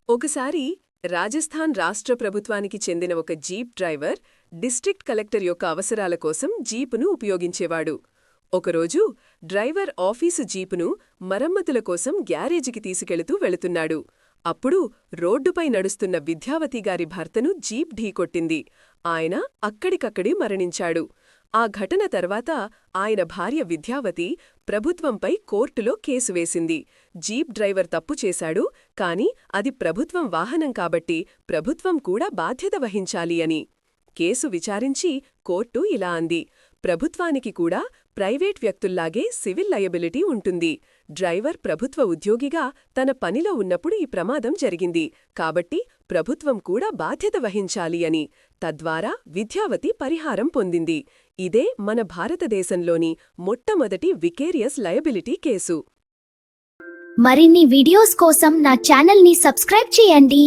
ఒకసారి రాజస్థాన్ రాష్ట్ర ప్రభుత్వానికి చెందిన ఒక జీప్ డ్రైవర్ డిస్ట్రిక్ట్ కలెక్టర్ యొక్క అవసరాల కోసం జీపును ఉపయోగించేవాడు. ఒకరోజు డ్రైవర్ ఆఫీసు జీపును మరమ్మతుల కోసం గ్యారేజికి తీసుకెళుతూ వెళుతున్నాడు. అప్పుడు రోడ్డుపై నడుస్తున్న విద్యావతిగారి భర్తను జీప్ ఢీకొట్టింది. ఆయన అక్కడికక్కడే మరణించాడు. ఆ ఘటన తర్వాత ఆయన భార్య విద్యావతి ప్రభుత్వంపై కోర్టులో కేసు వేసింది. జీప్ డ్రైవర్ తప్పు చేశాడు, కాని అది ప్రభుత్వం వాహనం కాబట్టి ప్రభుత్వం కూడా బాధ్యత వహించాలి అని. కేసు విచారించి కోర్టు ఇలా అంది: ప్రభుత్వానికి కూడా ప్రైవేట్ వ్యక్తుల్లాగే సివిల్ లయబిలిటీ ఉంటుంది. డ్రైవర్ ప్రభుత్వ ఉద్యోగిగా తన పనిలో ఉన్నప్పుడు ఈ ప్రమాదం జరిగింది, కాబట్టి ప్రభుత్వం కూడా బాధ్యత వహించాలి అని. తద్వారా విద్యావతి పరిహారం పొందింది. ఇదే మన భారతదేశంలోని మొట్టమొదటి వికేరియస్ లయబిలిటీ కేసు. మరిన్ని వీడియోస్ కోసం నా ఛానల్ని సబ్స్క్రైబ్ చేయండి.